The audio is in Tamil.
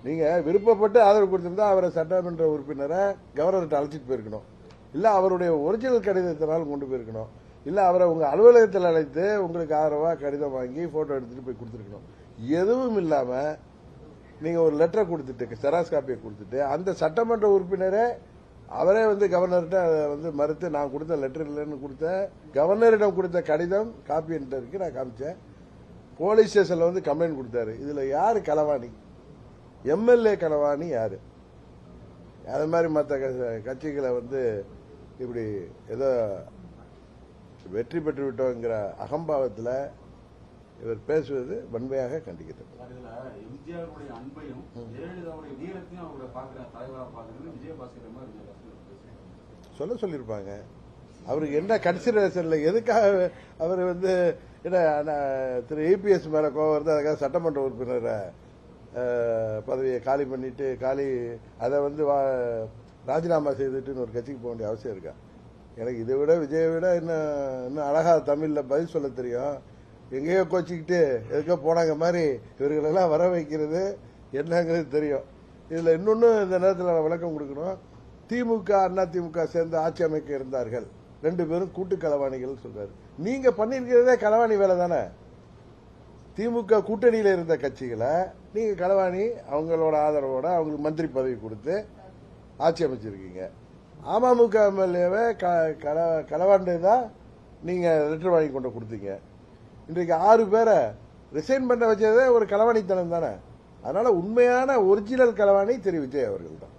நீங்க விருப்பப்பட்டு ஆதரவு கொடுத்திருந்தா அவரை சட்டமன்ற உறுப்பினரை கவர்னர்கிட்ட அழைச்சிட்டு போயிருக்கணும், இல்ல அவருடைய ஒரிஜினல் கடிதத்தினாலும் கொண்டு போயிருக்கணும், இல்ல அவரை உங்க அலுவலகத்தில் அழைத்து உங்களுக்கு ஆதரவா கடிதம் வாங்கி போட்டோ எடுத்துட்டு போய் கொடுத்துருக்கணும். எதுவும் இல்லாம நீங்க ஒரு லெட்டரை கொடுத்துட்டு செராஸ் காப்பியை கொடுத்துட்டு அந்த சட்டமன்ற உறுப்பினரே அவரே கவர்னர்கிட்ட மறுத்து நான் கொடுத்த லெட்டர் இல்லைன்னு கொடுத்த கவர்னரிடம் கொடுத்த கடிதம் காப்பி இருக்கு, நான் காமிச்சேன். போலீஸ் ஸ்டேஷன்ல கம்ப்ளைண்ட் கொடுத்தாரு. இதுல யாரு களவாணி? எம்எல்ஏ களவாணி யாரு? அது மாதிரி மற்ற கட்சிகளை இப்படி ஏதோ வெற்றி பெற்று விட்டோங்கிற அகம்பாவத்தில் இவர் பேசுவது வன்மையாக கண்டிக்கிறது. சொல்லியிருப்பாங்க. அவருக்கு என்ன கன்சிடரேஷன்ல எதுக்காக அவர் திரு ஏபிஎஸ் மேல கோவம் வருது, அதுக்காக சட்டமன்ற உறுப்பினரை பதவியை காலி பண்ணிட்டு அதை ராஜினாமா செய்துட்டு ஒரு கட்சிக்கு போக வேண்டிய அவசியம் இருக்கா? எனக்கு இதை விட விஜயை விட இன்னும் அழகா தமிழ்ல பதில் சொல்ல தெரியும். எங்கேயோ கோச்சிக்கிட்டு எதுக்கோ போனாங்க மாதிரி இவர்களெல்லாம் வர வைக்கிறது என்னங்கிறது தெரியும். இதுல இன்னொன்னு இந்த நேரத்தில் விளக்கம் கொடுக்கணும். திமுக அண்ணா திமுக சேர்ந்து ஆட்சி அமைக்க இருந்தார்கள், 2 பேரும் கூட்டு களவாணிகள் சொல்றாரு. நீங்க பண்ணிருக்கிறதே களவாணி வேலை தானே. திமுக கூட்டணியில இருந்த கட்சிகளை நீங்க களவாணி அவங்களோட ஆதரவோட அவங்களுக்கு மந்திரி பதவி கொடுத்து ஆட்சி அமைச்சிருக்கீங்க. அமமுக எம்எல்ஏவை களவாண்டு தான் நீங்க லெட்டர் வாங்கி கொண்டு கொடுத்தீங்க. இன்றைக்கு 6 பேரை ரிசைன் பண்ண வச்சதே ஒரு களவாணித்தனம் தானே. அதனால உண்மையான ஒரிஜினல் களவாணி திரு விஜய் அவர்கள் தான்.